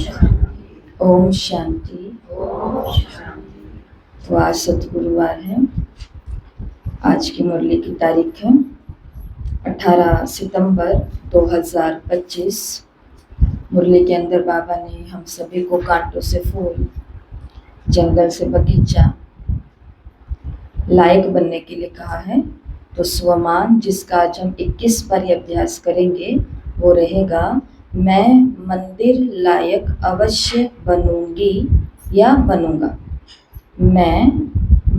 ओम शांति। तो आज सतगुरुवार है। आज की मुरली की तारीख है 18 सितंबर 2025। मुरली के अंदर बाबा ने हम सभी को कांटों से फूल, जंगल से बगीचा लायक बनने के लिए कहा है। तो स्वमान जिसका आज हम 21 बार अभ्यास करेंगे वो रहेगा, मैं मंदिर लायक अवश्य बनूंगी या बनूंगा। मैं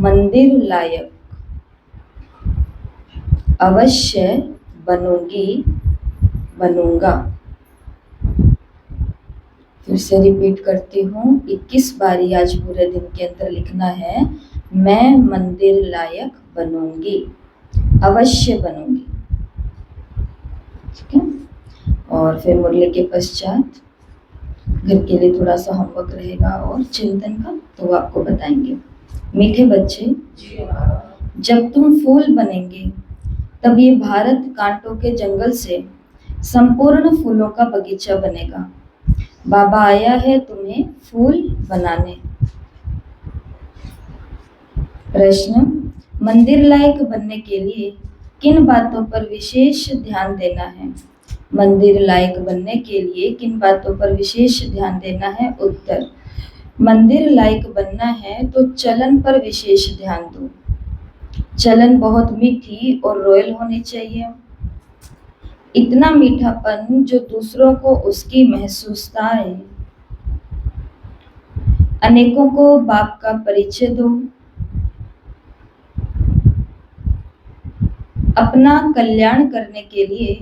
मंदिर लायक अवश्य बनूंगी, बनूंगा। फिर से रिपीट करती हूँ, 21 बारी आज पूरे दिन के अंदर लिखना है, मैं मंदिर लायक बनूंगी, अवश्य बनूंगी। ठीक है। और फिर मुरली के पश्चात घर के लिए थोड़ा सा होमवर्क रहेगा और चिंतन का, तो वो आपको बताएंगे। मीठे बच्चे, जब तुम फूल बनेंगे तब ये भारत कांटों के जंगल से संपूर्ण फूलों का बगीचा बनेगा। बाबा आया है तुम्हें फूल बनाने। प्रश्न, मंदिर लायक बनने के लिए किन बातों पर विशेष ध्यान देना है? मंदिर लायक बनने के लिए किन बातों पर विशेष ध्यान देना है? उत्तर, मंदिर लायक बनना है तो चलन पर विशेष ध्यान दो। चलन बहुत मीठी और रॉयल होनी चाहिए, इतना मीठापन जो दूसरों को उसकी महसूसता है। अनेकों को बाप का परिचय दो। अपना कल्याण करने के लिए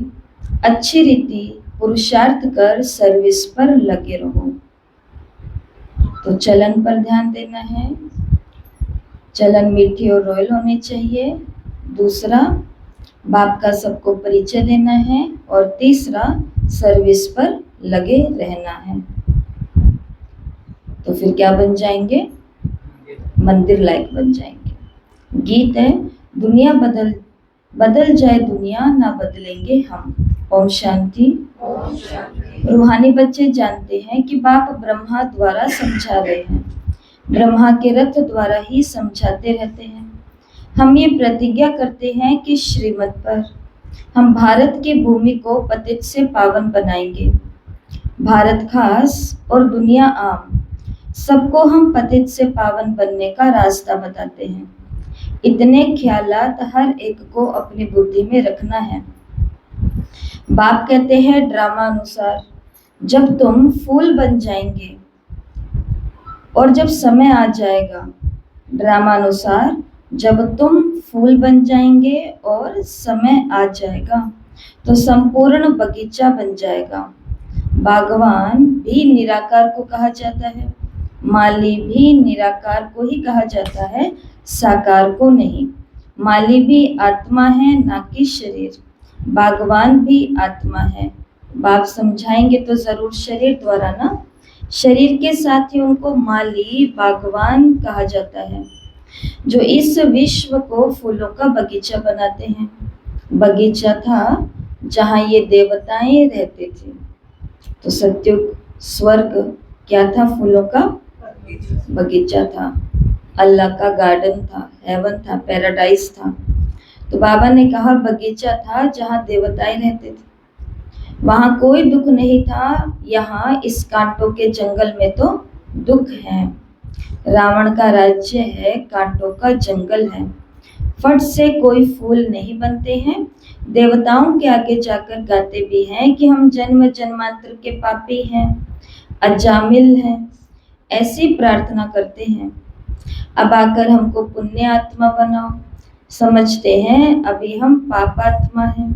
अच्छी रीति पुरुषार्थ कर सर्विस पर लगे रहो। तो चलन पर ध्यान देना है, चलन मीठी और रॉयल होनी चाहिए। दूसरा, बाप का सबको परिचय देना है। और तीसरा, सर्विस पर लगे रहना है। तो फिर क्या बन जाएंगे? मंदिर लायक बन जाएंगे। गीत है, दुनिया बदल जाए दुनिया ना बदलेंगे हम। ओम शांति। रूहानी बच्चे जानते हैं कि बाप ब्रह्मा द्वारा समझा रहे हैं, ब्रह्मा के रथ द्वारा ही समझाते रहते हैं। हम ये प्रतिज्ञा करते हैं कि श्रीमत पर हम भारत की भूमि को पतित से पावन बनाएंगे। भारत खास और दुनिया आम, सबको हम पतित से पावन बनने का रास्ता बताते हैं। इतने ख्यालात हर एक को अपनी बुद्धि में रखना है। बाप कहते हैं ड्रामा अनुसार, जब तुम फूल बन जाएंगे और जब समय आ जाएगा, ड्रामा अनुसार जब तुम फूल बन जाएंगे और समय आ जाएगा तो संपूर्ण बगीचा बन जाएगा। बागवान भी निराकार को कहा जाता है, माली भी निराकार को ही कहा जाता है, साकार को नहीं। माली भी आत्मा है ना कि शरीर, बागवान भी आत्मा है। बाप समझाएंगे तो जरूर शरीर द्वारा ना, शरीर के साथ ही उनको माली बागवान कहा जाता है, जो इस विश्व को फूलों का बगीचा बनाते हैं। बगीचा था जहाँ ये देवताएं रहते थे। तो सत्युग स्वर्ग क्या था? फूलों का बगीचा था, अल्लाह का गार्डन था, हेवन था, पैराडाइज था। तो बाबा ने कहा बगीचा था जहाँ देवताएं रहते थे, वहाँ कोई दुख नहीं था। यहाँ इस कांटों के जंगल में तो दुख है। रावण का राज्य है, कांटों का जंगल है। फट से कोई फूल नहीं बनते हैं। देवताओं के आगे जाकर गाते भी हैं कि हम जन्म जन्मांतर के पापी हैं, अजामिल हैं, ऐसी प्रार्थना करते हैं। अब आकर हमको पुण्य आत्मा बनाओ। समझते हैं अभी हम पापात्मा हैं,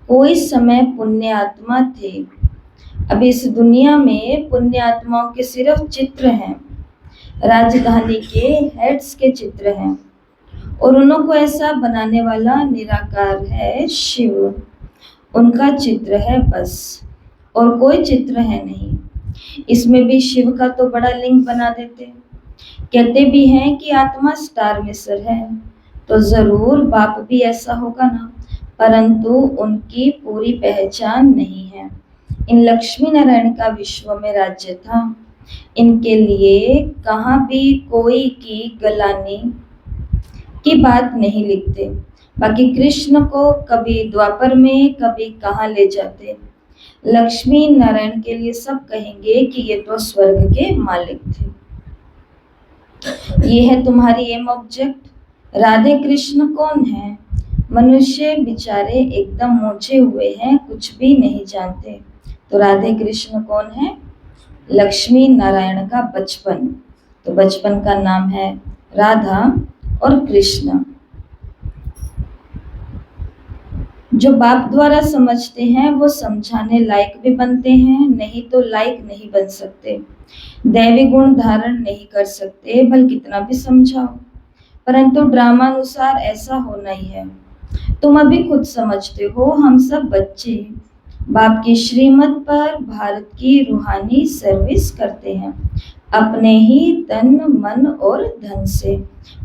कोई समय पुण्य आत्मा थे। अब इस दुनिया में पुण्य आत्माओं के सिर्फ चित्र हैं, राजधानी के हेड्स के चित्र हैं, और उनको ऐसा बनाने वाला निराकार है शिव, उनका चित्र है बस, और कोई चित्र है नहीं। इसमें भी शिव का तो बड़ा लिंग बना देते, कहते भी हैं कि आत्मा स्टार मिसर है, तो जरूर बाप भी ऐसा होगा ना, परंतु उनकी पूरी पहचान नहीं है। इन लक्ष्मी नारायण का विश्व में राज्य था, इनके लिए कहाँ भी कोई की गलानी की बात नहीं लिखते। बाकी कृष्ण को कभी द्वापर में कभी कहाँ ले जाते। लक्ष्मी नारायण के लिए सब कहेंगे कि ये तो स्वर्ग के मालिक थे। ये है तुम्हारी एम ऑब्जेक्ट। राधे कृष्ण कौन है? मनुष्य बेचारे एकदम मोचे हुए हैं, कुछ भी नहीं जानते। तो राधे कृष्ण कौन है? लक्ष्मी नारायण का बचपन। तो बचपन का नाम है राधा और कृष्ण। जो बाप द्वारा समझते हैं वो समझाने लायक भी बनते हैं, नहीं तो लायक नहीं बन सकते। दैवी गुण धारण नहीं कर सकते, भले कितना भी समझाओ, परंतु ड्रामानुसार ऐसा होना ही है। तुम अभी खुद समझते हो, हम सब बच्चे बाप की श्रीमत पर भारत की रूहानी सर्विस करते हैं, अपने ही तन मन और धन से।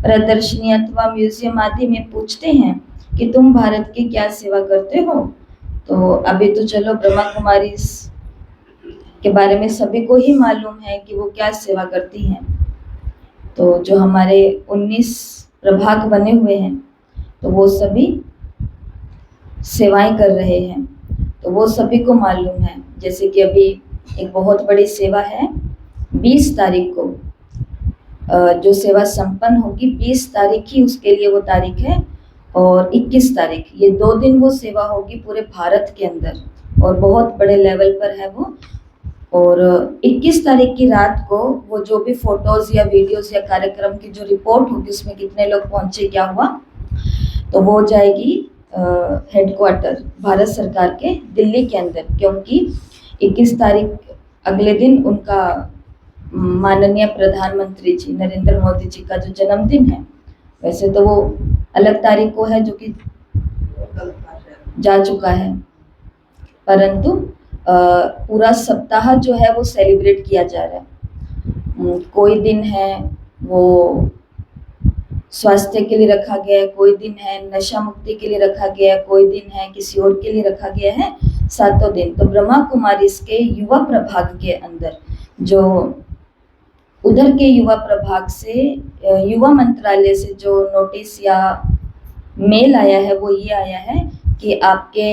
प्रदर्शनी अथवा म्यूजियम आदि में पूछते हैं कि तुम भारत की क्या सेवा करते हो। तो अभी तो चलो ब्रह्मा कुमारी के बारे में सभी को ही मालूम है कि वो क्या सेवा करती हैं। तो जो हमारे 19 प्रभाग बने हुए हैं तो वो सभी सेवाएं कर रहे हैं, तो वो सभी को मालूम है। जैसे कि अभी एक बहुत बड़ी सेवा है 20 तारीख को, जो सेवा संपन्न होगी 20 तारीख ही उसके लिए वो तारीख है, और 21 तारीख, ये 2 दिन वो सेवा होगी पूरे भारत के अंदर और बहुत बड़े लेवल पर है वो। और 21 तारीख की रात को वो जो भी फोटोज या वीडियोस या कार्यक्रम की जो रिपोर्ट होगी उसमें कितने लोग पहुंचे, क्या हुआ, तो वो जाएगी हेडक्वार्टर भारत सरकार के दिल्ली के अंदर। क्योंकि 21 तारीख अगले दिन उनका माननीय प्रधानमंत्री जी नरेंद्र मोदी जी का जो जन्मदिन है, वैसे तो वो अलग तारीख को है जो कि जा चुका है, परंतु पूरा सप्ताह जो है वो सेलिब्रेट किया जा रहा है। कोई दिन है वो स्वास्थ्य के लिए रखा गया है, कोई दिन है नशा मुक्ति के लिए रखा गया है, कोई दिन है किसी और के लिए रखा गया है, 7 दिन। तो ब्रह्मा कुमारी के युवा प्रभाग के अंदर जो उधर के युवा प्रभाग से युवा मंत्रालय से जो नोटिस या मेल आया है वो ये आया है कि आपके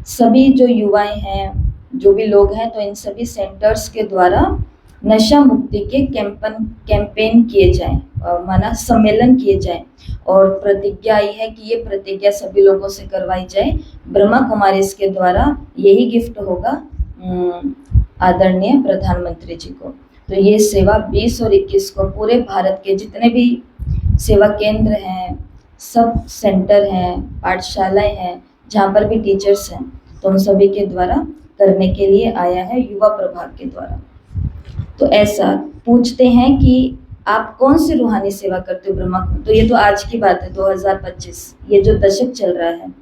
सभी जो युवाएं हैं, जो भी लोग हैं, तो इन सभी सेंटर्स के द्वारा नशा मुक्ति के कैंपेन किए जाएं, माना सम्मेलन किए जाएं। और प्रतिज्ञा आई है कि ये प्रतिज्ञा सभी लोगों से करवाई जाए। ब्रह्मा कुमारी के द्वारा यही गिफ्ट होगा आदरणीय प्रधानमंत्री जी को। तो ये सेवा 20 और 21 को पूरे भारत के जितने भी सेवा केंद्र हैं, सब सेंटर हैं, पाठशालाएं हैं, जहाँ पर भी टीचर्स हैं, तो उन सभी के द्वारा करने के लिए आया है युवा प्रभाग के द्वारा। तो ऐसा पूछते हैं कि आप कौन सी रूहानी सेवा करते हो ब्रह्मा। तो ये तो आज की बात है 2025, ये जो दशक चल रहा है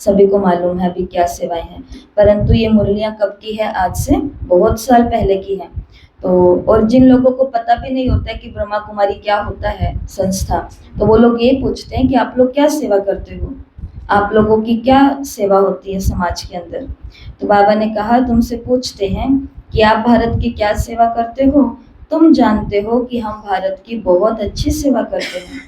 सभी को मालूम है अभी क्या सेवाएं हैं, परंतु ये मुरलियां कब की है, आज से बहुत साल पहले की है। तो और जिन लोगों को पता भी नहीं होता है कि ब्रह्मा कुमारी क्या होता है संस्था, तो वो लोग ये पूछते हैं कि आप लोग क्या सेवा करते हो, आप लोगों की क्या सेवा होती है समाज के अंदर। तो बाबा ने कहा तुमसे पूछते हैं कि आप भारत की क्या सेवा करते हो। तुम जानते हो कि हम भारत की बहुत अच्छी सेवा करते हैं।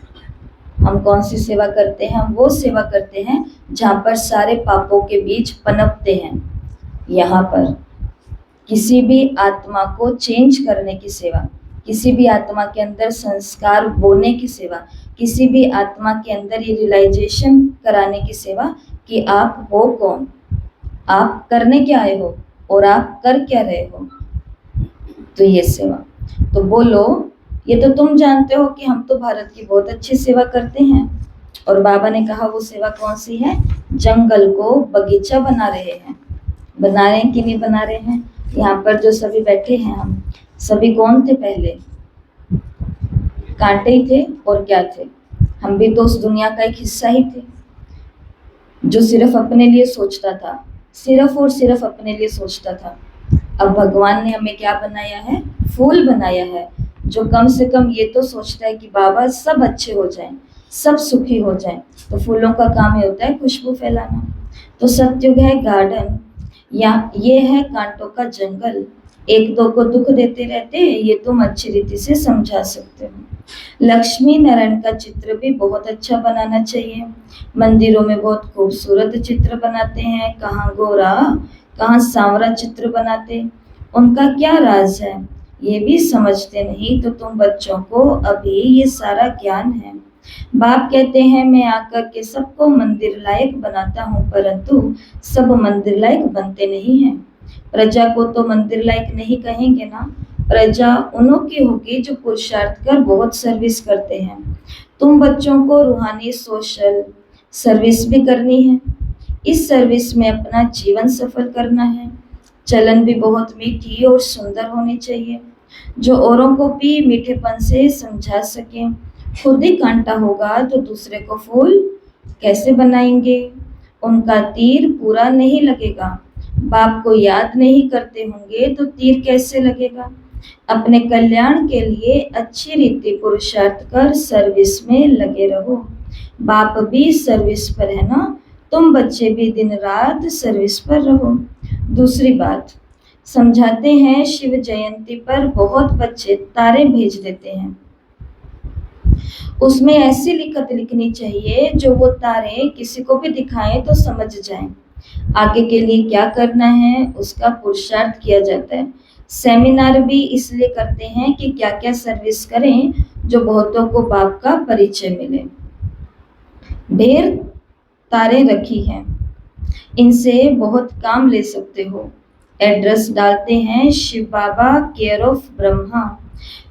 हम कौन सी सेवा करते हैं? हम वो सेवा करते हैं जहाँ पर सारे पापों के बीज पनपते हैं। यहाँ पर किसी भी आत्मा को चेंज करने की सेवा, किसी भी आत्मा के अंदर संस्कार बोने की सेवा, किसी भी आत्मा के अंदर ये रियलाइजेशन कराने की सेवा कि आप हो कौन, आप करने क्या आए हो और आप कर क्या रहे हो। तो ये सेवा, तो बोलो ये तो तुम जानते हो कि हम तो भारत की बहुत अच्छी सेवा करते हैं। और बाबा ने कहा वो सेवा कौन सी है? जंगल को बगीचा बना रहे हैं। बना रहे हैं कि नहीं बना रहे हैं? यहाँ पर जो सभी बैठे हैं, हम सभी कौन थे? पहले कांटे ही थे और क्या थे? हम भी तो उस दुनिया का एक हिस्सा ही थे जो सिर्फ अपने लिए सोचता था, सिर्फ और सिर्फ अपने लिए सोचता था। अब भगवान ने हमें क्या बनाया है? फूल बनाया है, जो कम से कम ये तो सोचता है कि बाबा सब अच्छे हो जाएं, सब सुखी हो जाएं। तो फूलों का काम ये होता है खुशबू फैलाना। तो सत्युग है गार्डन, या ये है कांटों का जंगल, एक दो को दुख देते रहते, ये तुम अच्छी रीति से समझा सकते हो। लक्ष्मी नारायण का चित्र भी बहुत अच्छा बनाना चाहिए। मंदिरों में बहुत खूबसूरत चित्र बनाते हैं, कहाँ गोरा कहाँ सांवरा चित्र बनाते, उनका क्या राज है ये भी समझते नहीं। तो तुम बच्चों को अभी ये सारा ज्ञान है। बाप कहते हैं मैं आकर के सबको मंदिर लायक बनाता हूँ, परंतु सब मंदिर लायक बनते नहीं हैं। प्रजा को तो मंदिर लायक नहीं कहेंगे ना, प्रजा उन्हों की होगी जो पुरुषार्थ कर बहुत सर्विस करते हैं। तुम बच्चों को रूहानी सोशल सर्विस भी करनी है, इस सर्विस में अपना जीवन सफल करना है। चलन भी बहुत मीठी और सुंदर होनी चाहिए, जो औरों को भी मीठेपन से समझा सके। खुद ही कांटा होगा तो दूसरे को फूल कैसे बनाएंगे? उनका तीर पूरा नहीं लगेगा। बाप को याद नहीं करते होंगे तो तीर कैसे लगेगा? अपने कल्याण के लिए अच्छी रीति पुरुषार्थ कर सर्विस में लगे रहो। बाप भी सर्विस पर है ना, तुम बच्चे भी दिन रात सर्विस पर रहो। दूसरी बात समझाते हैं, शिव जयंती पर बहुत बच्चे तारे भेज देते हैं, उसमें ऐसी लिखत लिखनी चाहिए जो वो तारे किसी को भी दिखाएं तो समझ जाएं। आगे के लिए क्या करना है उसका पुरुषार्थ किया जाता है। सेमिनार भी इसलिए करते हैं कि क्या क्या सर्विस करें जो बहुतों को बाप का परिचय मिले। ढेर तारे रखी हैं, इनसे बहुत काम ले सकते हो। एड्रेस डालते हैं शिव बाबा केयर ऑफ ब्रह्मा।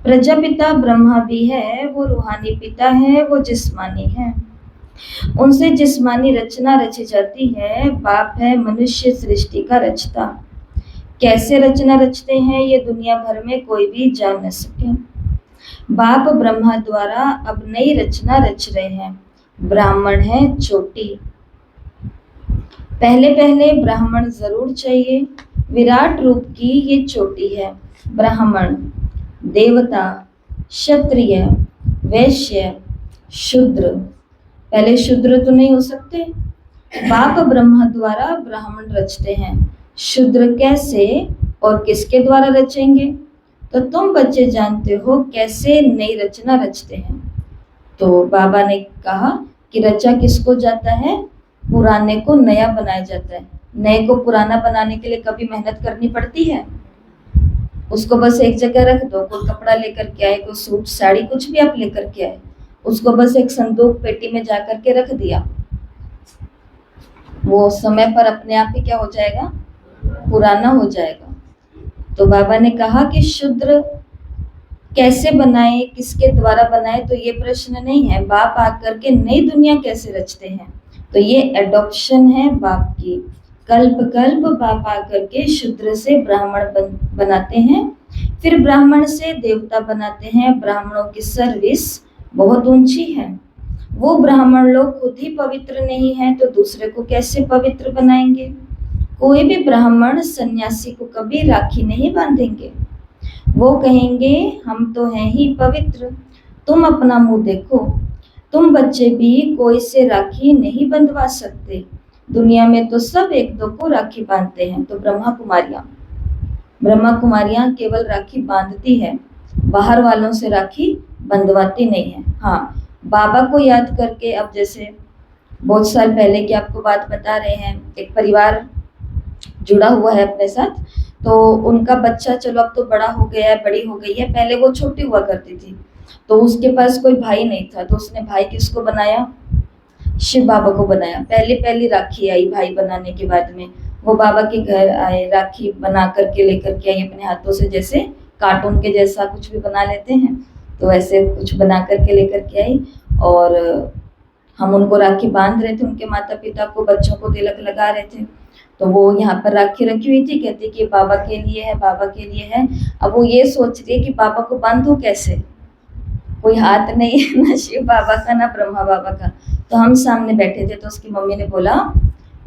प्रजापिता ब्रह्मा भी है, वो रूहानी पिता है, वो जिस्मानी है, उनसे जिस्मानी रचना रची जाती है। बाप है मनुष्य सृष्टि का रचता। कैसे रचना रचते हैं ये दुनिया भर में कोई भी जान न सके। बाप ब्रह्मा द्वारा अब नई रचना रच रहे हैं। ब्राह्मण है चोटी, पहले पहले ब्राह्मण जरूर चाहिए। विराट रूप की ये चोटी है। ब्राह्मण, देवता, क्षत्रिय, वैश्य, शूद्र। पहले शूद्र तो नहीं हो सकते। बाप ब्रह्मा द्वारा ब्राह्मण रचते हैं, शूद्र कैसे और किसके द्वारा रचेंगे? तो तुम बच्चे जानते हो कैसे नई रचना रचते हैं। तो बाबा ने कहा कि रचा किसको जाता है? पुराने को नया बनाया जाता है। नए को पुराना बनाने के लिए कभी मेहनत करनी पड़ती है? उसको बस एक जगह रख दो, कोई कपड़ा लेकर के आए, कोई सूट साड़ी कुछ भी आप लेकर के आए, उसको बस एक संदूक पेटी में जा कर के रख दिया, वो समय पर अपने आप ही क्या हो जाएगा? पुराना हो जाएगा। तो बाबा ने कहा कि शूद्र कैसे बनाए, किसके द्वारा बनाए, तो ये प्रश्न नहीं है। बाप आकर के नई दुनिया कैसे रचते हैं, तो ये एडॉप्शन है बाप की। कल्प कल्प बाप आकर के शूद्र से ब्राह्मण बनाते हैं, फिर ब्राह्मण से देवता बनाते हैं। ब्राह्मणों की सर्विस बहुत ऊंची है। वो ब्राह्मण लोग खुद ही पवित्र नहीं है तो दूसरे को कैसे पवित्र बनाएंगे? कोई भी ब्राह्मण सन्यासी को कभी राखी नहीं बांधेंगे। वो कहेंगे हम तो हैं ही पवित्र, तुम अपना मुंह देखो। तुम बच्चे भी कोई से राखी नहीं बंधवा सकते। दुनिया में तो सब एक दो को राखी बांधते हैं। तो ब्रह्मा कुमारियां केवल राखी बांधती है, बाहर वालों से राखी बंधवाती नहीं है। हाँ, बाबा को याद करके, अब जैसे बहुत साल पहले की आपको बात बता रहे हैं, एक परिवार जुड़ा हुआ है अपने साथ, तो उनका बच्चा चलो अब तो बड़ा हो गया है, बड़ी हो गई है, पहले वो छोटी हुआ करती थी, तो उसके पास कोई भाई नहीं था, तो उसने भाई किसको बनाया? शिव बाबा को बनाया। पहली पहली राखी आई भाई बनाने के बाद में, वो बाबा के घर आए, राखी बना करके लेकर के आई अपने हाथों से, जैसे कार्टून के जैसा कुछ भी बना लेते हैं, तो वैसे कुछ बना करके लेकर के आई, और हम उनको राखी बांध रहे थे, उनके माता पिता को, बच्चों को तिलक लगा रहे थे। तो वो यहाँ पर राखी रखी हुई थी, कहती कि बाबा के लिए है, बाबा के लिए है। अब वो ये सोच रही है कि बाबा को बांधूं कैसे, कोई हाथ नहीं है, ना शिव बाबा का ना ब्रह्मा बाबा का। तो हम सामने बैठे थे, तो उसकी मम्मी ने बोला,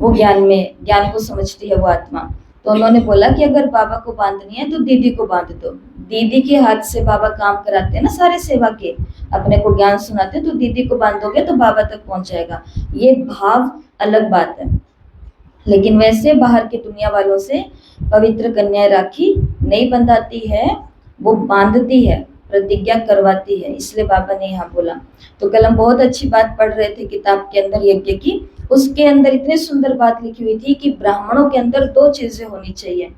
वो ज्ञान को समझती है वो आत्मा, तो उन्होंने बोला कि अगर बाबा को बांधनी है तो दीदी को बांध दो। दीदी के हाथ से बाबा काम कराते हैं ना सारे सेवा के, अपने को ज्ञान सुनाते हैं, तो दीदी को बांधोगे तो बाबा तक पहुंच जाएगा। ये भाव अलग बात है। लेकिन वैसे बाहर की दुनिया वालों से पवित्र कन्याएं राखी नहीं बंधाती है, वो बांधती है, प्रतिज्ञा करवाती है। इसलिए बाबा ने यहाँ बोला। तो कल हम बहुत अच्छी बात पढ़ रहे थे किताब के अंदर यज्ञ की, उसके अंदर इतनी सुंदर बात लिखी हुई थी कि ब्राह्मणों के अंदर दो चीजें होनी चाहिए,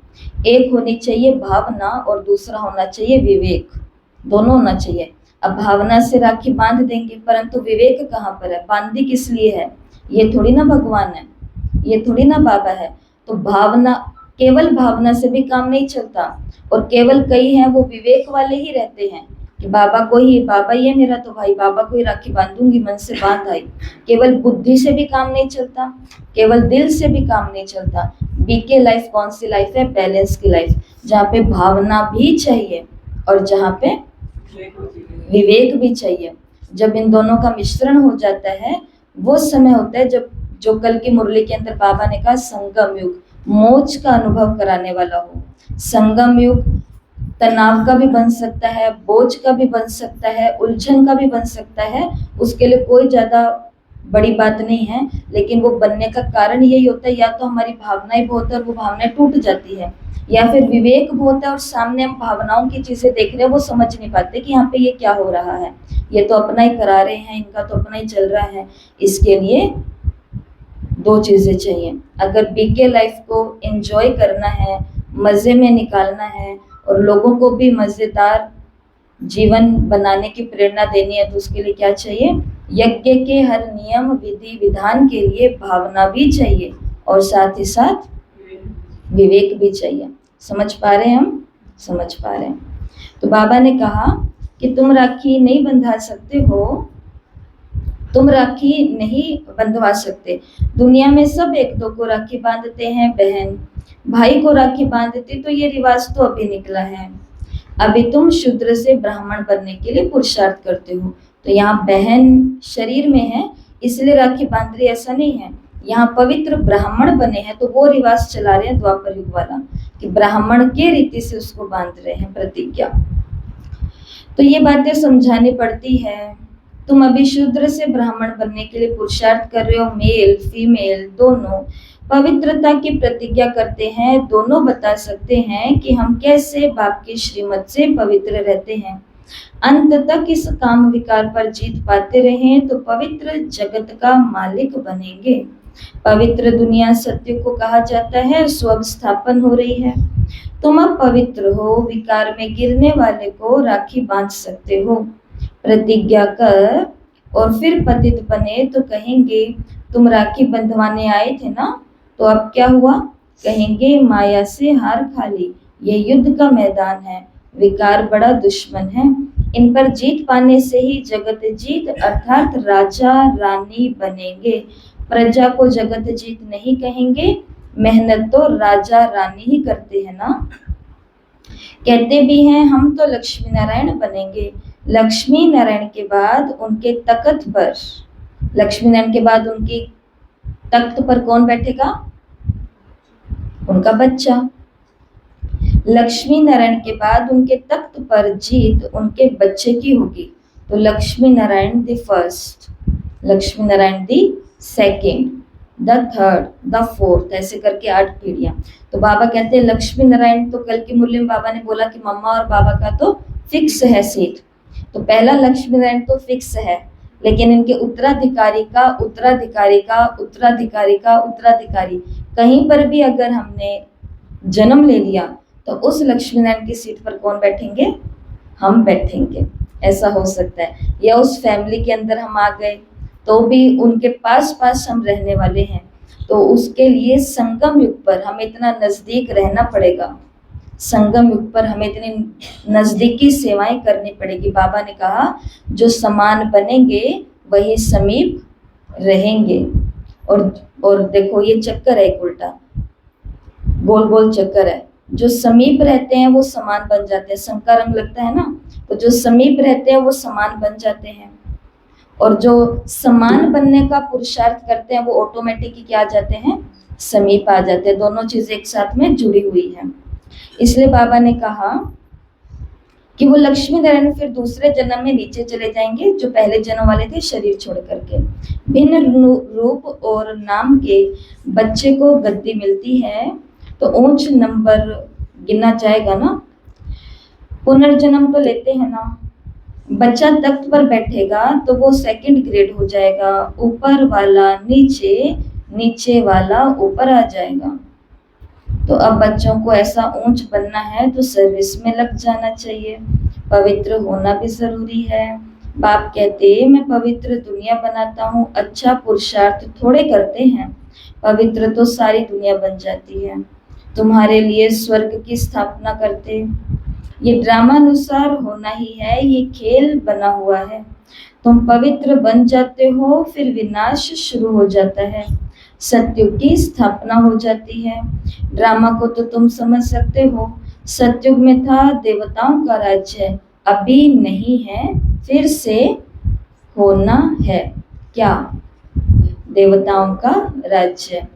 एक होनी चाहिए भावना और दूसरा होना चाहिए विवेक, दोनों होना चाहिए। अब भावना से राखी बांध देंगे, परंतु विवेक कहाँ पर है? बांधी किस लिए है? ये थोड़ी ना भगवान है, ये थोड़ी ना बाबा है। तो भावना, केवल भावना से भी काम नहीं चलता। और केवल कई हैं वो विवेक वाले ही रहते हैं कि बाबा को ही, बाबा ये मेरा तो भाई, बाबा को ही राखी बांधूंगी, मन से बांध आई। केवल बुद्धि से भी काम नहीं चलता, केवल दिल से भी काम नहीं चलता। बीके लाइफ कौन सी लाइफ है? बैलेंस की लाइफ, जहाँ पे भावना भी चाहिए और जहाँ पे विवेक भी चाहिए। जब इन दोनों का मिश्रण हो जाता है, वो समय होता है जब, जो कल की मुरली के अंदर बाबा ने कहा, संगम युग, मोक्ष का अनुभव कराने वाला हो। संगम युग तनाव का भी बन सकता है, बोझ का भी बन सकता है, उलझन का भी बन सकता है। उसके लिए कोई ज्यादा बड़ी बात नहीं है, लेकिन वो बनने का कारण यही होता है, या तो हमारी भावनाएं बहुत है और वो भावनाएं टूट जाती है, या फिर विवेक बहुत है और सामने हम भावनाओं की चीजें देख रहे हैं, वो समझ नहीं पाते कि यहाँ पे ये क्या हो रहा है, ये तो अपना ही करा रहे हैं, इनका तो अपना ही चल रहा है। इसके लिए दो चीजें चाहिए। अगर बीके लाइफ को एंजॉय करना है, मजे में निकालना है और लोगों को भी मजेदार जीवन बनाने की प्रेरणा देनी है, तो उसके लिए क्या चाहिए? यज्ञ के हर नियम विधि विधान के लिए भावना भी चाहिए और साथ ही साथ विवेक भी चाहिए। समझ पा रहे हैं हम? समझ पा रहे हैं। तो बाबा ने कहा कि तुम राखी नहीं बंधा सकते हो, तुम राखी नहीं बंधवा सकते। दुनिया में सब एक दो को राखी बांधते हैं, बहन भाई को राखी बांधती, तो ये रिवाज तो अभी निकला है। अभी तुम शूद्र से ब्राह्मण बनने के लिए पुरुषार्थ करते हो। तो यहाँ बहन शरीर में है इसलिए राखी बांध रही, ऐसा नहीं है। यहाँ पवित्र ब्राह्मण बने हैं तो वो रिवाज चला रहे हैं द्वापर युग वाला, कि ब्राह्मण के रीति से उसको बांध रहे हैं, प्रतिज्ञा। तो ये बातें समझानी पड़ती है। तुम अभी शूद्र से ब्राह्मण बनने के लिए पुरुषार्थ कर रहे हो, मेल फीमेल दोनों पवित्रता की प्रतिज्ञा करते हैं, दोनों बता सकते हैं कि हम कैसे बाप की श्रीमत से पवित्र रहते हैं। अंत तक इस काम विकार पर जीत पाते रहें तो पवित्र जगत का मालिक बनेंगे। पवित्र दुनिया सत्य को कहा जाता है, स्व स्थापन हो रही है। तुम अब पवित्र हो, विकार में गिरने वाले को राखी बांध सकते हो। प्रतिज्ञा कर और फिर पतित बने तो कहेंगे तुम राखी बंधवाने आए थे ना, तो अब क्या हुआ? कहेंगे माया से हार खा ली, ये युद्ध का मैदान है, विकार बड़ा दुश्मन है, इन पर जीत पाने से ही जगत जीत अर्थात राजा रानी बनेंगे। प्रजा को जगत जीत नहीं कहेंगे, मेहनत तो राजा रानी ही करते हैं ना। कहते भी हैं हम तो लक्ष्मी नारायण बनेंगे। लक्ष्मी नारायण के बाद उनके तख्त पर, लक्ष्मी नारायण के बाद उनकी तख्त पर कौन बैठेगा? उनका बच्चा। लक्ष्मी नारायण के बाद उनके तख्त पर जीत उनके बच्चे की होगी। तो Lakshmi Narayan the first, Lakshmi Narayan the second, the third, the fourth, ऐसे करके 8 पीढ़ियां। तो बाबा कहते हैं लक्ष्मी नारायण, तो कल की मुरली में बाबा ने बोला कि मम्मा और बाबा का तो फिक्स है सीट। तो पहला लक्ष्मी नारायण तो फिक्स है, लेकिन इनके उत्तराधिकारी का उत्तराधिकारी का उत्तराधिकारी का उत्तराधिकारी, कहीं पर भी अगर हमने जन्म ले लिया तो उस लक्ष्मी नारायण की सीट पर कौन बैठेंगे? हम बैठेंगे। ऐसा हो सकता है। या उस फैमिली के अंदर हम आ गए तो भी उनके पास पास हम रहने वाले हैं, तो उसके लिए संगम युग पर हमें इतना नजदीक रहना पड़ेगा, संगम युग पर हमें इतनी नजदीकी सेवाएं करनी पड़ेगी। बाबा ने कहा जो समान बनेंगे वही समीप रहेंगे। और देखो ये चक्कर है एक उल्टा, गोल गोल चक्कर है। जो समीप रहते हैं वो समान बन जाते हैं, शंका रंग लगता है ना, तो जो समीप रहते हैं वो समान बन जाते हैं, और जो समान बनने का पुरुषार्थ करते हैं वो ऑटोमेटिक ही क्या आ जाते हैं? समीप आ जाते हैं। दोनों चीजें एक साथ में जुड़ी हुई है। इसलिए बाबा ने कहा कि वो लक्ष्मी नारायण फिर दूसरे जन्म में नीचे चले जाएंगे, जो पहले जन्म वाले थे शरीर छोड़ करके। भिन्न रूप और नाम के बच्चे को गद्दी मिलती है तो ऊंच नंबर गिना जाएगा ना। पुनर्जन्म तो लेते हैं ना। बच्चा तख्त पर बैठेगा तो वो सेकंड ग्रेड हो जाएगा, ऊपर वाला नीचे, नीचे वाला ऊपर आ जाएगा। तो अब बच्चों को ऐसा ऊंच बनना है तो सर्विस में लग जाना चाहिए, पवित्र होना भी जरूरी है। बाप कहते मैं पवित्र दुनिया बनाता हूँ, अच्छा पुरुषार्थ थोड़े करते हैं, पवित्र तो सारी दुनिया बन जाती है। तुम्हारे लिए स्वर्ग की स्थापना करते, ये ड्रामा अनुसार होना ही है, ये खेल बना हुआ है। तुम पवित्र बन जाते हो, फिर विनाश शुरू हो जाता है, सत्युग की स्थापना हो जाती है। ड्रामा को तो तुम समझ सकते हो, सत्युग में था देवताओं का राज्य, अभी नहीं है, फिर से होना है। क्या? देवताओं का राज्य।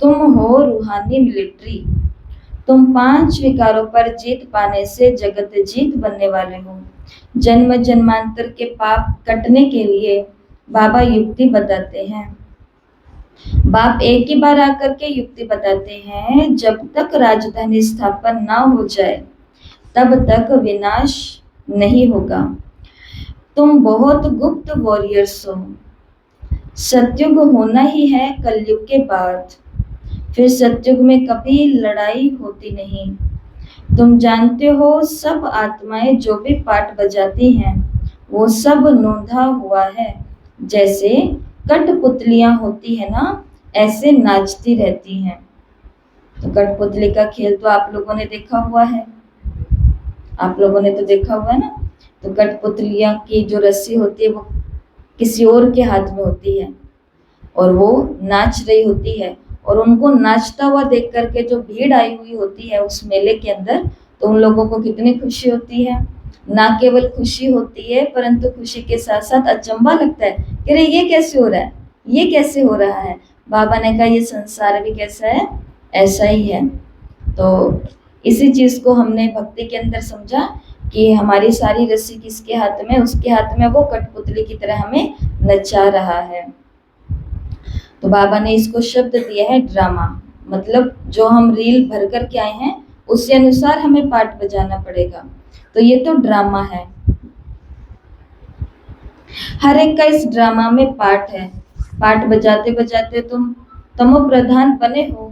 तुम हो रूहानी मिलिट्री, तुम 5 विकारों पर जीत पाने से जगत जीत बनने वाले हो। जन्म जन्मांतर के पाप कटने के लिए बाबा युक्ति बताते हैं। बाप एक ही बार आकर के युक्ति बताते हैं, जब तक राजधानी स्थापन ना हो जाए तब तक विनाश नहीं होगा। तुम बहुत गुप्त वॉरियर्स हो, सत्युग होना ही है कलयुग के बाद, फिर सत्युग में कभी लड़ाई होती नहीं। तुम जानते हो सब आत्माएं जो भी पाठ बजाती हैं वो सब नोंधा हुआ है, जैसे कठपुतलियां होती है ना, ऐसे नाचती रहती हैं। तो कठपुतली का खेल तो आप लोगों ने देखा हुआ है, आप लोगों ने तो देखा हुआ है ना। तो कठपुतलियां की जो रस्सी होती है वो किसी और के हाथ में होती है और वो नाच रही होती है, और उनको नाचता हुआ देख करके जो भीड़ आई हुई होती है उस मेले के अंदर, तो उन लोगों को कितनी खुशी होती है। ना केवल खुशी होती है परंतु खुशी के साथ साथ अचंभा लगता है कि अरे ये कैसे हो रहा है, ये कैसे हो रहा है। बाबा ने कहा ये संसार भी कैसा है, ऐसा ही है। तो इसी चीज को हमने भक्ति के अंदर समझा कि हमारी सारी रस्सी किसके हाथ में, उसके हाथ में, वो कठपुतली की तरह हमें नचा रहा है। तो बाबा ने इसको शब्द दिया है ड्रामा, मतलब जो हम रील भर कर के आए हैं उसी अनुसार हमें पाठ बजाना पड़ेगा। तो ये तो ड्रामा है, हर एक का इस ड्रामा में पार्ट है। पाठ बजाते बजाते तुम तमो प्रधान बने हो,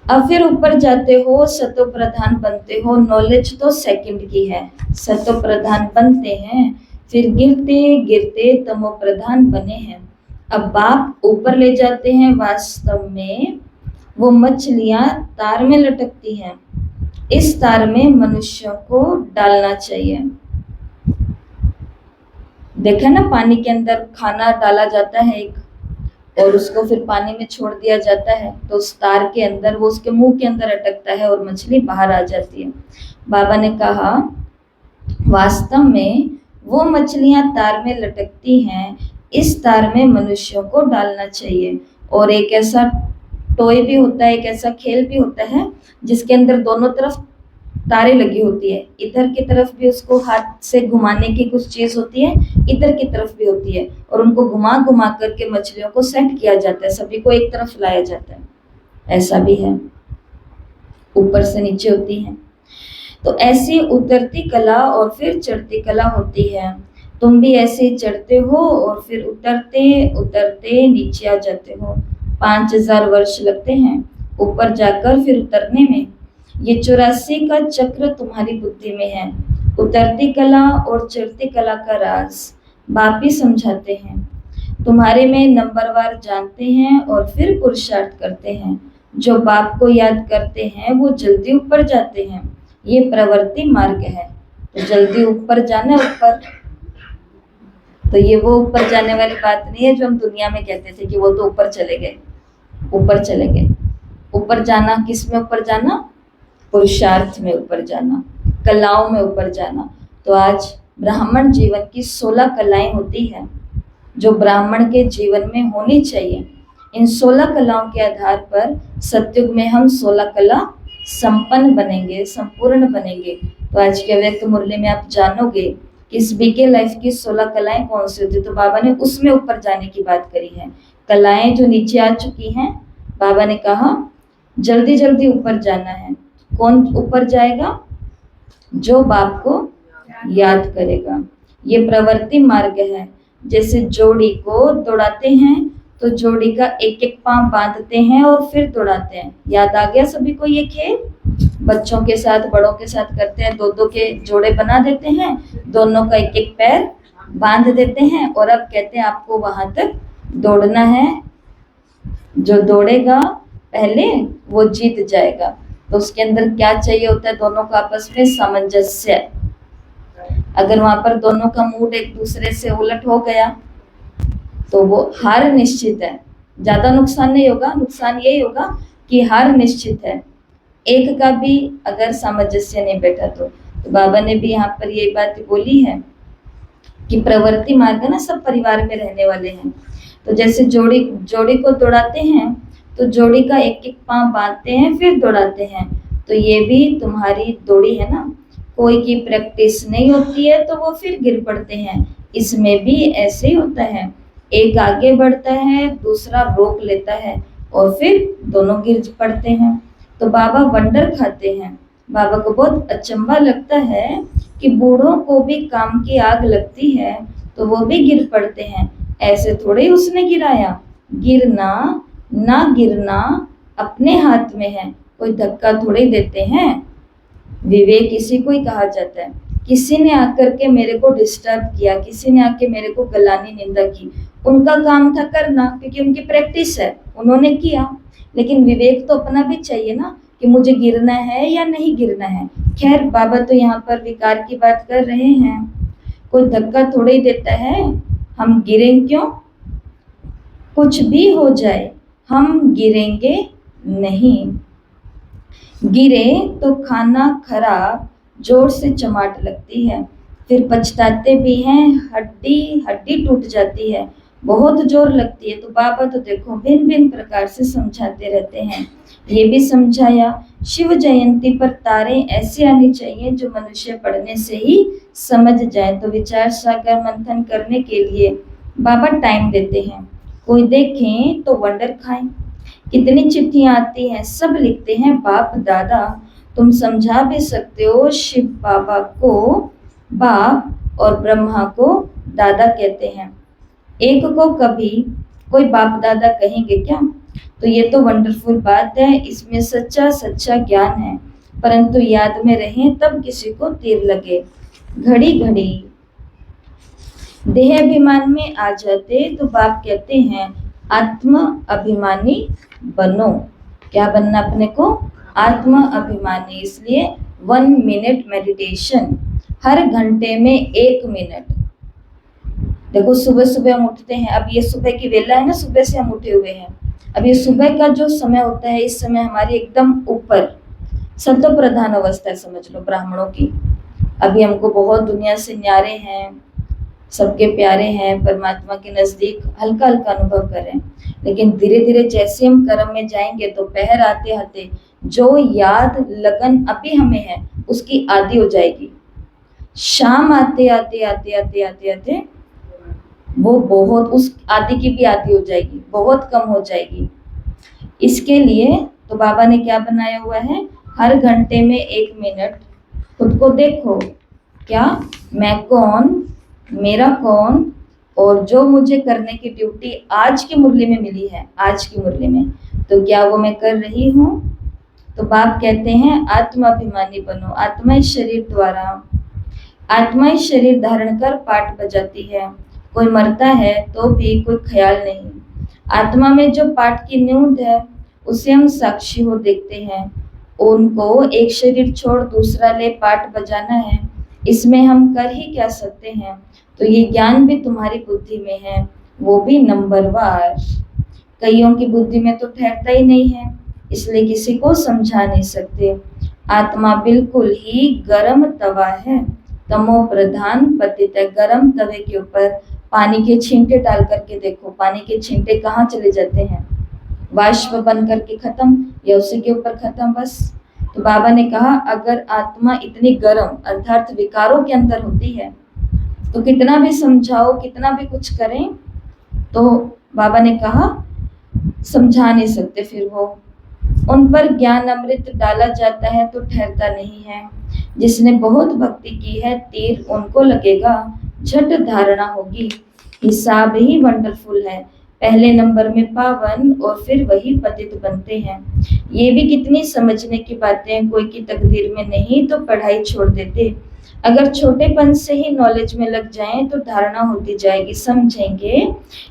अब फिर ऊपर जाते हो, सतो प्रधान बनते हो। नॉलेज तो सेकंड की है, सतो प्रधान बनते हैं, फिर गिरते गिरते तमो प्रधान बने हैं। अब बाप ऊपर ले जाते हैं, वास्तव में वो मछलियां तार में लटकती हैं, इस तार में मनुष्यों को डालना चाहिए। देखा ना, पानी के अंदर खाना डाला जाता है एक, और उसको फिर पानी में छोड़ दिया जाता है, तो उस तार के अंदर वो उसके मुंह के अंदर अटकता है और मछली बाहर आ जाती है। बाबा ने कहा वास्तव में वो मछलियां तार में लटकती हैं, इस तार में मनुष्यों को डालना चाहिए। और एक ऐसा टॉय भी होता है, एक ऐसा खेल भी होता है जिसके अंदर दोनों तरफ तारे लगी होती है, इधर की तरफ भी उसको हाथ से घुमाने की कुछ चीज होती है, इधर की तरफ भी होती है, और उनको घुमा घुमा करके मछलियों को सेट किया जाता है, सभी को एक तरफ लाया जाता है। ऐसा भी है, ऊपर से नीचे होती है। तो ऐसी उतरती कला और फिर चढ़ती कला होती है। तुम भी ऐसे ही चढ़ते हो और फिर उतरते उतरते नीचे आ जाते हो। 5000 वर्ष लगते हैं ऊपर जाकर फिर उतरने में। ये 84 का चक्र तुम्हारी बुद्धि में है। उतरती कला और चढ़ती कला का राज बाप ही समझाते हैं। तुम्हारे में नंबरवार जानते हैं और फिर पुरुषार्थ करते हैं। जो बाप को याद करते हैं वो जल्दी ऊपर जाते हैं। ये प्रवृत्ति मार्ग है, तो जल्दी ऊपर जाना ऊपर। तो ये वो ऊपर जाने वाली बात नहीं है जो हम दुनिया में कहते थे कि वो तो ऊपर चले गए, ऊपर चले गए। ऊपर जाना किस में ऊपर जाना? पुरुषार्थ में ऊपर जाना, कलाओं में ऊपर जाना। तो आज ब्राह्मण जीवन की 16 कलाएं होती हैं जो ब्राह्मण के जीवन में होनी चाहिए। इन 16 कलाओं के आधार पर सतयुग में हम 16 कला संपन्न बनेंगे, संपूर्ण बनेंगे। तो आज के व्यक्त मुरली में आप जानोगे कि इस बीके लाइफ की 16 कलाएं कौन सी होती है। तो बाबा ने उसमें ऊपर जाने की बात करी है। कलाएं जो नीचे आ चुकी हैं, बाबा ने कहा जल्दी जल्दी ऊपर जाना है। कौन ऊपर जाएगा? जो बाप को याद करेगा। ये प्रवृत्ति मार्ग है। जैसे जोड़ी को दौड़ाते हैं तो जोड़ी का एक एक पांव बांधते हैं और फिर दौड़ाते हैं। याद आ गया सभी को ये खेल? बच्चों के साथ बड़ों के साथ करते हैं, दो दो के जोड़े बना देते हैं, दोनों का एक एक पैर बांध देते हैं और अब कहते हैं आपको वहां तक दौड़ना है। जो दौड़ेगा पहले वो जीत जाएगा। तो उसके अंदर क्या चाहिए होता है? दोनों का आपस में सामंजस्य। अगर वहां पर दोनों का मूड एक दूसरे से उलट हो गया तो वो हार निश्चित है। ज्यादा नुकसान नहीं होगा, नुकसान यही होगा कि हार निश्चित है। एक का भी अगर सामंजस्य नहीं बैठा तो बाबा ने भी यहाँ पर ये बात बोली है कि प्रवृत्ति मार्ग ना सब परिवार में रहने वाले हैं। तो जैसे जोड़ी को दौड़ाते हैं तो जोड़ी का एक एक पांव बांधते हैं फिर दौड़ाते हैं। तो ये भी तुम्हारी जोड़ी है ना, कोई की प्रैक्टिस नहीं होती है तो वो फिर गिर पड़ते हैं। इसमें भी ऐसे ही होता है, एक आगे बढ़ता है दूसरा रोक लेता है और फिर दोनों गिर पड़ते हैं। तो बाबा वंडर खाते हैं। बाबा को बहुत अचंभा लगता है कि बूढ़ों को भी काम की आग लगती है तो वो भी गिर पड़ते हैं। ऐसे थोड़े ही उसने गिराया। गिरना ना गिरना अपने हाथ में है, कोई धक्का थोड़े ही देते हैं। विवेक इसी को ही कहा जाता है। किसी ने आकर के मेरे को डिस्टर्ब किया, किसी ने आके मेरे को गलानी निंदा की, उनका काम था करना क्योंकि उनकी प्रैक्टिस है, उन्होंने किया। लेकिन विवेक तो अपना भी चाहिए ना कि मुझे गिरना है या नहीं गिरना है। खैर बाबा तो यहाँ पर विकार की बात कर रहे हैं। कोई धक्का थोड़े ही देता है, हम गिरें क्यों? कुछ भी हो जाए हम गिरेंगे नहीं। गिरे तो खाना खराब जोर से चमाट लगती है, फिर पछताते भी हैं, हड्डी हड्डी टूट जाती है, बहुत जोर लगती है। तो बाबा तो देखो भिन्न भिन्न प्रकार से समझाते रहते हैं। ये भी समझाया शिव जयंती पर तारे ऐसी आनी चाहिए जो मनुष्य पढ़ने से ही समझ जाए। तो विचार सागर मंथन करने के लिए बाबा टाइम देते हैं। कोई देखें तो वंडर खाएं। कितनी चिट्ठियां आती हैं, सब लिखते हैं बाप दादा। तुम समझा भी सकते हो शिव बाबा को बाप और ब्रह्मा को दादा कहते हैं। एक को कभी कोई बाप दादा कहेंगे क्या? तो ये तो वंडरफुल बात है, इसमें सच्चा सच्चा ज्ञान है। परंतु याद में रहें तब किसी को तीर लगे। घड़ी घड़ी देह अभिमान में आ जाते तो बाप कहते हैं आत्म अभिमानी बनो। क्या बनना अपने को? आत्म अभिमानी। इसलिए 1 मिनट मेडिटेशन, हर घंटे में 1 मिनट। देखो सुबह सुबह हम उठते हैं, अब ये सुबह की वेला है ना, सुबह से हम उठे हुए हैं। अब ये सुबह का जो समय होता है, इस समय हमारी एकदम ऊपर सतो प्रधान अवस्था है, समझ लो ब्राह्मणों की। अभी हमको बहुत दुनिया से न्यारे हैं, सबके प्यारे हैं, परमात्मा के नजदीक हल्का हल्का अनुभव करें। लेकिन धीरे धीरे जैसे हम कर्म में जाएंगे तो पहर आते आते जो याद लगन अभी हमें है उसकी आदि हो जाएगी। शाम आते आते आते आते आते आते वो बहुत उस आदि की भी आदि हो जाएगी, बहुत कम हो जाएगी। इसके लिए तो बाबा ने क्या बनाया हुआ है, हर घंटे में 1 मिनट खुद को देखो, क्या मैं कौन, मेरा कौन, और जो मुझे करने की ड्यूटी आज की मुरली में मिली है, आज की मुरली में, तो क्या वो मैं कर रही हूँ? तो बाप कहते हैं आत्माभिमानी बनो। आत्मा इस शरीर द्वारा, आत्मा इस शरीर धारण कर पाठ बजाती है। कोई मरता है तो भी कोई ख्याल नहीं। आत्मा में जो पाठ की नींद है उसे हम साक्षी हो देखते हैं। उनको एक शरीर छोड़ दूसरा ले पाठ बजाना है, इसमें हम कर ही क्या सकते हैं। तो ये ज्ञान भी तुम्हारी बुद्धि में है, वो भी नंबरवार। कईयों की बुद्धि में तो ठहरता ही नहीं है, इसलिए किसी को समझा नहीं सकते। आत्मा बिल्कुल ही गर्म तवा है, तमो प्रधान पतित है। गर्म तवे के ऊपर पानी के छींटे डाल करके देखो, पानी के छींटे कहाँ चले जाते हैं? वाष्प बन करके खत्म या उसी के ऊपर खत्म, बस। तो बाबा ने कहा अगर आत्मा इतनी गर्म अर्थात विकारों के अंदर होती है तो कितना भी समझाओ, कितना भी कुछ करें, तो बाबा ने कहा समझा नहीं सकते। फिर वो उन पर ज्ञान अमृत डाला जाता है तो ठहरता नहीं है। जिसने बहुत भक्ति की है तीर उनको लगेगा, झट धारणा होगी, हिसाब ही वंडरफुल है। पहले नंबर में पावन और फिर वही पतित बनते हैं। ये भी कितनी समझने की बातें हैं। कोई की तकदीर में नहीं तो पढ़ाई छोड़ देते। अगर छोटेपन से ही नॉलेज में लग जाएं तो धारणा होती जाएगी, समझेंगे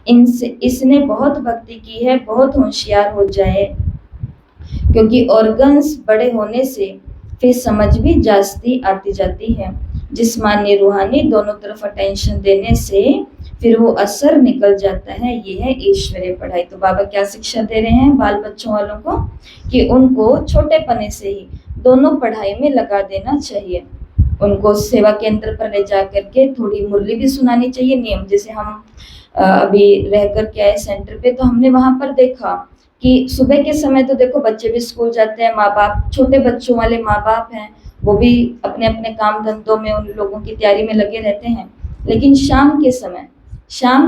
इनसे इसने बहुत भक्ति की है, बहुत होशियार हो जाए। क्योंकि ऑर्गन्स बड़े होने से फिर समझ भी जास्ती आती जाती है। जिस्मानी रूहानी दोनों तरफ अटेंशन देने से फिर वो असर निकल जाता है। ये है ईश्वरीय पढ़ाई। तो बाबा क्या शिक्षा दे रहे हैं बाल बच्चों वालों को कि उनको छोटे पने से ही दोनों पढ़ाई में लगा देना चाहिए। उनको सेवा केंद्र पर ले जा करके थोड़ी मुरली भी सुनानी चाहिए नियम। जैसे हम अभी रह कर के आए सेंटर पे, तो हमने वहां पर देखा कि सुबह के समय तो देखो बच्चे भी स्कूल जाते हैं, माँ बाप छोटे बच्चों वाले माँ बाप हैं वो भी अपने अपने काम धंधों में उन लोगों की तैयारी में लगे रहते हैं। लेकिन शाम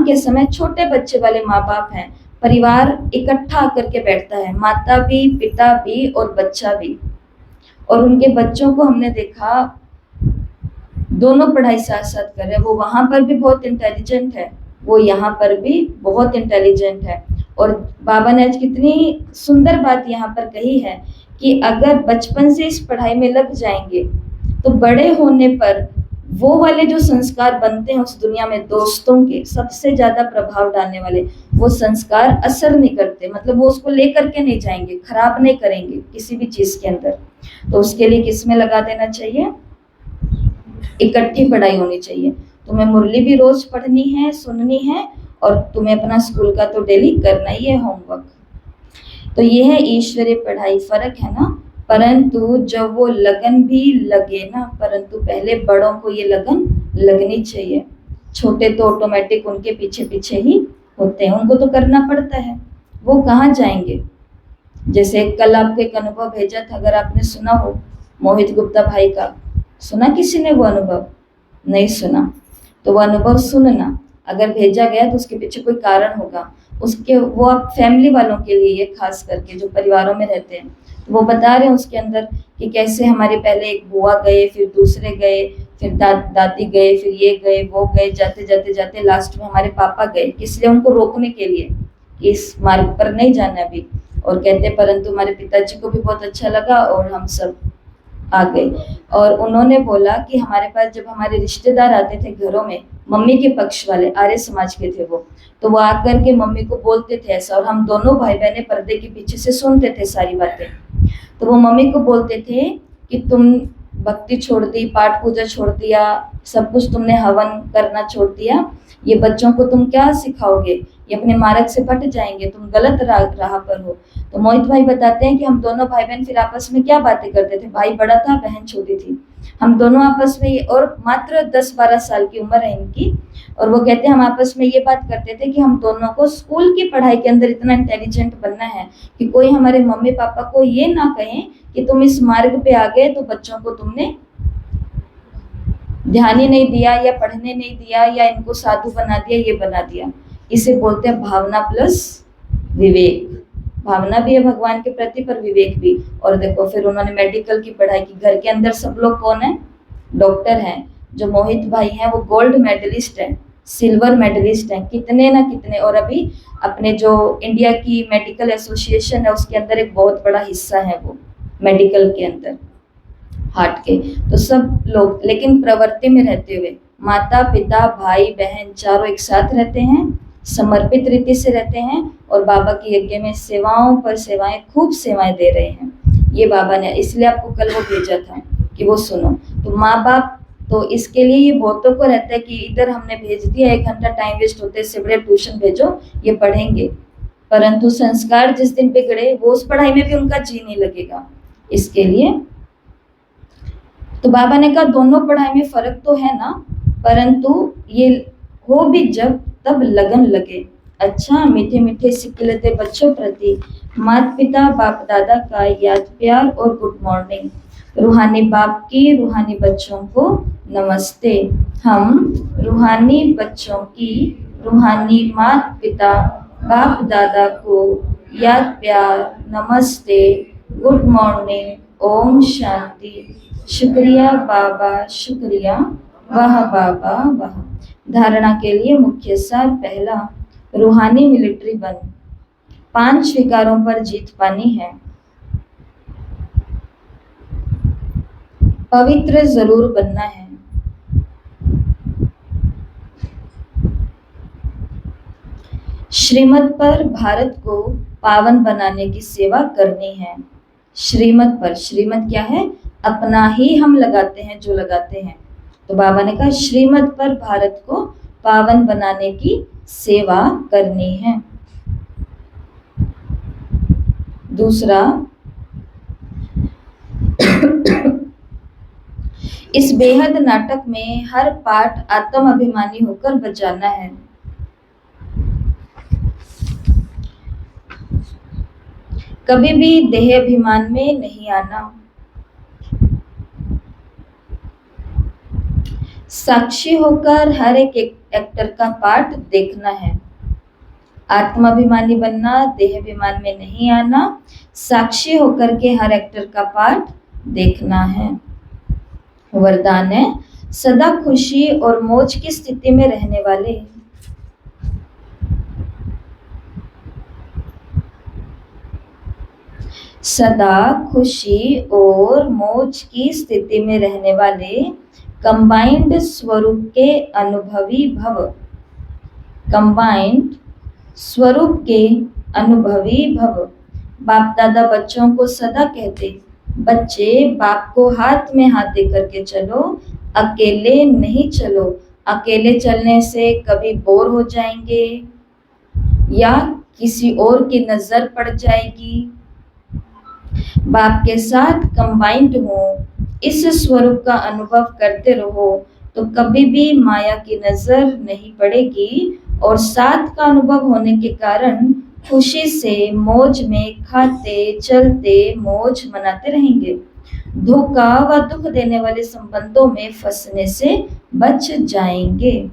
के समय छोटे बच्चे वाले माँ बाप हैं, परिवार इकट्ठा आकर के बैठता है, माता भी पिता भी और बच्चा भी। और उनके बच्चों को हमने देखा दोनों पढ़ाई साथ साथ कर रहे हैं। वो वहां पर भी बहुत इंटेलिजेंट है, वो यहाँ पर भी बहुत इंटेलिजेंट है। और बाबा ने आज कितनी सुंदर बात यहाँ पर कही है कि अगर बचपन से इस पढ़ाई में लग जाएंगे तो बड़े होने पर वो वाले जो संस्कार बनते हैं उस दुनिया में दोस्तों के सबसे ज्यादा प्रभाव डालने वाले, वो संस्कार असर नहीं करते। मतलब वो उसको लेकर के नहीं जाएंगे, खराब नहीं करेंगे किसी भी चीज के अंदर। तो उसके लिए किस में लगा देना चाहिए, इकट्ठी पढ़ाई होनी चाहिए। तुम्हें मुरली भी रोज पढ़नी है, सुननी है, और तुम्हें अपना स्कूल का तो डेली करना ही है होमवर्क। तो ये है ईश्वरीय पढ़ाई। फर्क है ना। परंतु जब वो लगन भी लगे ना, परंतु पहले बड़ों को ये लगन लगनी चाहिए। छोटे तो ऑटोमेटिक उनके पीछे पीछे ही होते हैं, उनको तो करना पड़ता है, वो कहाँ जाएंगे। जैसे कल आपको एक अनुभव भेजा था, अगर आपने सुना हो, मोहित गुप्ता भाई का। सुना किसी ने वो अनुभव? नहीं सुना तो वो अनुभव सुनना। अगर भेजा गया तो उसके पीछे कोई कारण होगा। उसके वो आप फैमिली वालों के लिए, ये खास करके जो परिवारों में रहते हैं, तो वो बता रहे हैं उसके अंदर कि कैसे हमारे पहले एक बुआ गए, फिर दूसरे गए, फिर दादी गए, फिर ये गए वो गए, जाते जाते जाते लास्ट में हमारे पापा गए। किस लिए? उनको रोकने के लिए कि इस मार्ग पर नहीं जाना अभी। और कहते परंतु हमारे पिताजी को भी बहुत अच्छा लगा और हम सब आ गए। और उन्होंने बोला कि हमारे पास जब हमारे रिश्तेदार आते थे घरों में, मम्मी के पक्ष वाले आर्य समाज के थे वो, तो वो आकर के मम्मी को बोलते थे ऐसा, और हम दोनों भाई बहनें पर्दे के पीछे से सुनते थे सारी बातें। तो वो मम्मी को बोलते थे कि तुम भक्ति छोड़ दी, पाठ पूजा छोड़ दिया, सब कुछ तुमने हवन करना छोड़ दिया, ये बच्चों को तुम क्या सिखाओगे, ये अपने मार्ग से भट जाएंगे, तुम गलत राह पर हो। तो मोहित भाई बताते हैं कि हम दोनों भाई बहन फिर आपस में क्या बातें करते थे। भाई बड़ा था, बहन छोटी थी। हम दोनों आपस में, और मात्र 10-12 साल की उम्र है इनकी, और वो कहते हैं हम आपस में ये बात करते थे कि हम दोनों को स्कूल की पढ़ाई के अंदर इतना इंटेलिजेंट बनना है कि कोई हमारे मम्मी पापा को ये ना कहें कि तुम इस मार्ग पे आ गए तो बच्चों को तुमने ध्यान ही नहीं दिया, या पढ़ने नहीं दिया, या इनको साधु बना दिया, ये बना दिया। इसे बोलते हैं भावना प्लस विवेक। भावना भी है भगवान के प्रति, पर विवेक भी। और देखो फिर उन्होंने मेडिकल की पढ़ाई की। घर के अंदर सब लोग कौन है? डॉक्टर हैं। जो मोहित भाई हैं वो गोल्ड मेडलिस्ट हैं, सिल्वर मेडलिस्ट हैं, कितने ना कितने। और अभी अपने जो इंडिया की मेडिकल एसोसिएशन है उसके अंदर एक बहुत बड़ा हिस्सा है वो मेडिकल के अंदर, हार्ट के। तो सब लोग, लेकिन प्रवृत्ति में रहते हुए, माता पिता भाई बहन चारों एक साथ रहते हैं, समर्पित रीति से रहते हैं, और बाबा की यज्ञ में सेवाओं पर सेवाएं, खूब सेवाएं दे रहे हैं। ये बाबा ने इसलिए आपको कल वो भेजा था कि वो सुनो। तो माँ बाप तो इसके लिए ये बहुतों को रहता है कि इधर हमने भेज दिया, 1 घंटा टाइम वेस्ट होते, इससे बड़े ट्यूशन भेजो, ये पढ़ेंगे। परंतु संस्कार जिस दिन बिगड़े वो उस पढ़ाई में भी उनका जी नहीं लगेगा। इसके लिए तो बाबा ने कहा दोनों पढ़ाई में फर्क तो है ना, परंतु ये हो भी जब तब लगन लगे। अच्छा, मीठे मीठे सिक्के लेते बच्चों प्रति, माता पिता बाप दादा का याद प्यार और गुड मॉर्निंग। रूहानी बाप की रूहानी बच्चों को नमस्ते। हम रूहानी बच्चों की रूहानी माता पिता बाप दादा को याद प्यार नमस्ते, गुड मॉर्निंग, ओम शांति, शुक्रिया बाबा शुक्रिया, वाह बाबा वाह। धारणा के लिए मुख्य सार। पहला, रूहानी मिलिट्री बन। 5 विकारों पर जीत पानी है। पवित्र जरूर बनना है। श्रीमत पर भारत को पावन बनाने की सेवा करनी है। श्रीमत पर, श्रीमत क्या है? अपना ही हम लगाते हैं जो लगाते हैं। तो बाबा ने कहा श्रीमत पर भारत को पावन बनाने की सेवा करनी है। दूसरा, इस बेहद नाटक में हर पाठ आत्म अभिमानी होकर बजाना है। कभी भी देह अभिमान में नहीं आना। साक्षी होकर हर एक एक्टर का पार्ट देखना है। आत्माभिमानी बनना, देह अभिमान में नहीं आना, साक्षी होकर के हर एक्टर का पार्ट देखना है। वरदान है, सदा खुशी और मौज की स्थिति में रहने वाले। सदा खुशी और मौज की स्थिति में रहने वाले कंबाइंड स्वरूप के अनुभवी भव। कंबाइंड स्वरूप के अनुभवी भव। बाप दादा बच्चों को सदा कहते, बच्चे बाप को हाथ में हाथ देकर के चलो, अकेले नहीं चलो। अकेले चलने से कभी बोर हो जाएंगे या किसी और की नजर पड़ जाएगी। बाप के साथ कंबाइंड हो, इस स्वरूप का अनुभव करते रहो तो कभी भी माया की नजर नहीं पड़ेगी और साथ का अनुभव होने के कारण खुशी से मौज में खाते चलते मौज मनाते रहेंगे। धोखा व दुख देने वाले संबंधों में फंसने से बच जाएंगे।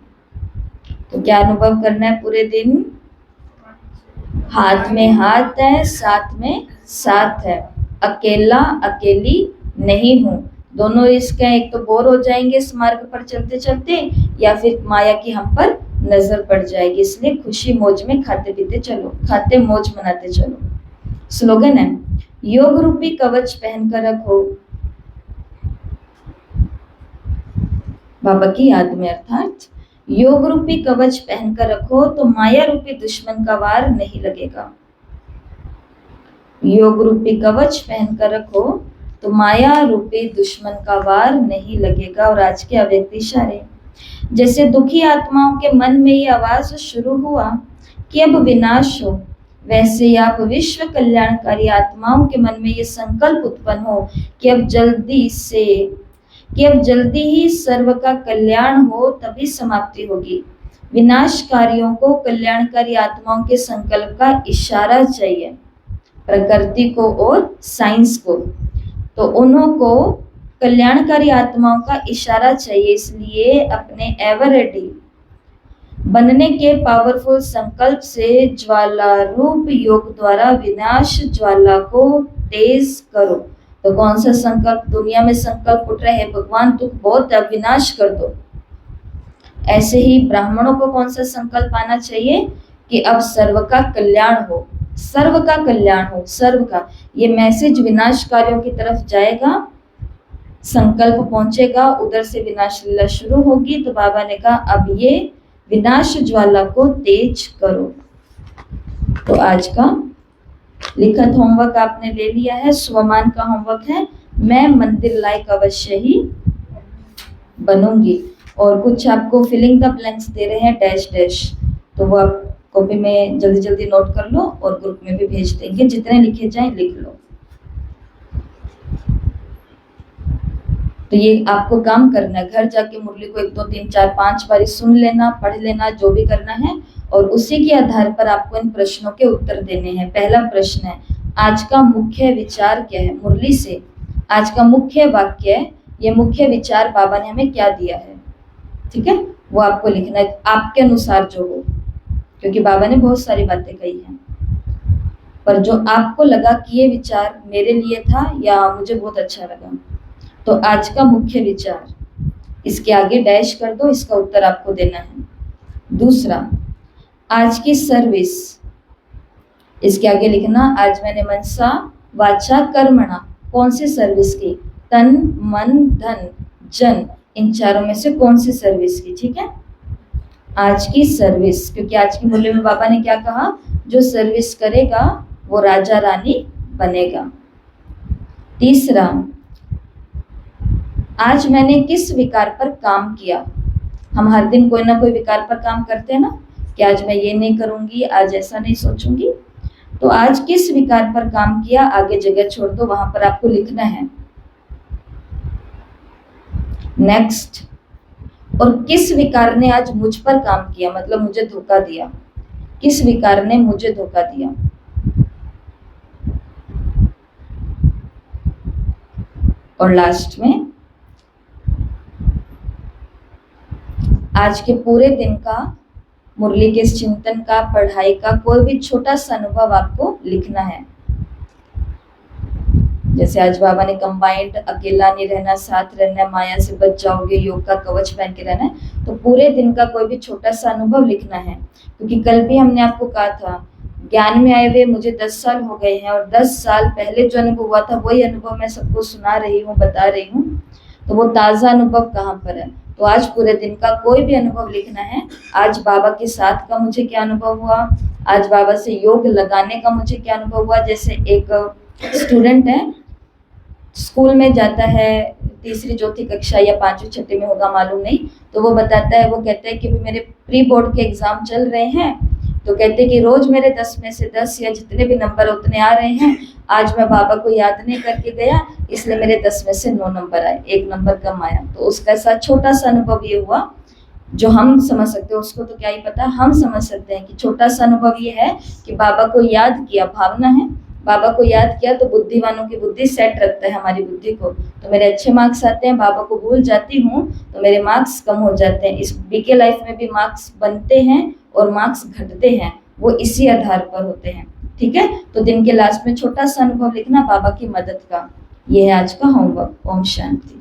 तो क्या अनुभव करना है पूरे दिन? हाथ में हाथ है, साथ में साथ है, अकेला अकेली नहीं हूँ। दोनों रिस्क हैं, एक तो बोर हो जाएंगे इस मार्ग पर चलते चलते या फिर माया की हम पर नजर पड़ जाएगी। इसलिए खुशी मौज में खाते पीते चलो, खाते मौज मनाते चलो। स्लोगन है, योग रूपी कवच पहनकर रखो बाबा की याद में। अर्थात योग रूपी कवच पहनकर रखो तो माया रूपी दुश्मन का वार नहीं लगेगा। योग रूपी कवच पहनकर रखो तो माया रूपी दुश्मन का वार नहीं लगेगा। और आज के अव्यक्त इशारे, जैसे दुखी आत्माओं के मन में ये आवाज शुरू हुआ कि अब विनाश हो, वैसे ही आप विश्व कल्याणकारी आत्माओं के मन में ये संकल्प उत्पन्न हो कि अब जल्दी ही सर्व का कल्याण हो, तभी समाप्ति होगी। विनाशकारियों को कल्याणकारी आत्माओं के संकल्प का इशारा चाहिए, प्रकृति को और साइंस को। तो उन्हों को कल्याणकारी आत्माओं का इशारा चाहिए। इसलिए अपने एवर रेडी बनने के पावरफुल संकल्प से ज्वाला रूप योग द्वारा विनाश ज्वाला को तेज करो। तो कौन सा संकल्प? दुनिया में संकल्प उठ रहे हैं, भगवान दुख बहुत है, विनाश कर दो। ऐसे ही ब्राह्मणों को कौन सा संकल्प आना चाहिए कि अब सर्व का कल्याण हो, सर्व का कल्याण हो, सर्व का। ये मैसेज विनाशकारियों की तरफ जाएगा, संकल्प पहुंचेगा, उधर से विनाश लीला शुरू होगी। तो बाबा ने कहा अब ये विनाश ज्वाला को तेज करो। तो आज का लिखित होमवर्क आपने ले लिया है। स्वमान का होमवर्क है, मैं मंदिर लायक अवश्य ही बनूंगी। और कुछ आपको फिलिंग द ब्लैंक्स दे रहे हैं, डैश डैश, तो वो आप कॉपी में जल्दी जल्दी नोट कर लो और ग्रुप में भी भेज देंगे। जितने लिखे जाएं लिख लो। तो ये आपको काम करना है, घर जाके मुरली को 1 2 3 4 5 बारी सुन लेना, पढ़ लेना, जो भी करना है, और उसी के आधार पर आपको इन प्रश्नों के उत्तर देने हैं। पहला प्रश्न है, आज का मुख्य विचार क्या है? मुरली से आज का मुख्य वाक्य है, ये मुख्य विचार बाबा ने हमें क्या दिया है, ठीक है, वो आपको लिखना है आपके अनुसार जो हो, क्योंकि बाबा ने बहुत सारी बातें कही हैं, पर जो आपको लगा कि ये विचार मेरे लिए था या मुझे बहुत अच्छा लगा, तो आज का मुख्य विचार, इसके आगे डैश कर दो, इसका उत्तर आपको देना है। दूसरा, आज की सर्विस, इसके आगे लिखना, आज मैंने मनसा वाचा कर्मणा कौन सी सर्विस की? तन मन धन जन, इन चारों में से कौन सी सर्विस की, ठीक है। आज की सर्विस, क्योंकि आज की मुरली में बाबा ने क्या कहा, जो सर्विस करेगा वो राजा रानी बनेगा। तीसरा, आज मैंने किस विकार पर काम किया? हम हर दिन कोई ना कोई विकार पर काम करते हैं ना, कि आज मैं ये नहीं करूंगी, आज ऐसा नहीं सोचूंगी, तो आज किस विकार पर काम किया, आगे जगह छोड़ दो, वहां पर आपको लिखना है। नेक्स्ट, और किस विकार ने आज मुझ पर काम किया, मतलब मुझे धोखा दिया, किस विकार ने मुझे धोखा दिया। और लास्ट में, आज के पूरे दिन का, मुरली के चिंतन का, पढ़ाई का कोई भी छोटा सा अनुभव आपको लिखना है। जैसे आज बाबा ने कंबाइंड, अकेला नहीं रहना, साथ रहना है, माया से बच जाओगे, योग का कवच पहन के रहना है, तो पूरे दिन का कोई भी छोटा सा अनुभव लिखना है। क्योंकि कल भी हमने आपको कहा था, ज्ञान में आए हुए मुझे 10 साल हो गए हैं, और 10 साल पहले जो अनुभव हुआ था वही अनुभव मैं सबको सुना रही हूँ, बता रही हूँ, तो वो ताज़ा अनुभव कहाँ पर है। तो आज पूरे दिन का कोई भी अनुभव लिखना है। आज बाबा के साथ का मुझे क्या अनुभव हुआ, आज बाबा से योग लगाने का मुझे क्या अनुभव हुआ। जैसे एक स्टूडेंट है, स्कूल में जाता है, तीसरी चौथी कक्षा या पांचवी छठी में होगा, मालूम नहीं, तो वो बताता है, वो कहता है कि भी मेरे प्री बोर्ड के एग्जाम चल रहे हैं, तो कहते हैं कि रोज मेरे 10 में से 10 या जितने भी नंबर उतने आ रहे हैं, आज मैं बाबा को याद नहीं करके गया, इसलिए मेरे 10 में से 9 नंबर आए, 1 नंबर कम आया। तो उसका साथ छोटा सा अनुभव ये हुआ, जो हम समझ सकते हैं, उसको तो क्या ही पता, हम समझ सकते हैं कि छोटा सा अनुभव ये है कि बाबा को याद किया, भावना है, बाबा को याद किया तो बुद्धिवानों की बुद्धि सेट रखता है हमारी बुद्धि को, तो मेरे अच्छे मार्क्स आते हैं। बाबा को भूल जाती हूँ तो मेरे मार्क्स कम हो जाते हैं। इस बीके लाइफ में भी मार्क्स बनते हैं और मार्क्स घटते हैं, वो इसी आधार पर होते हैं, ठीक है। तो दिन के लास्ट में छोटा सा अनुभव लिखना बाबा की मदद का। ये है आज का होमवर्क। ओम शांति।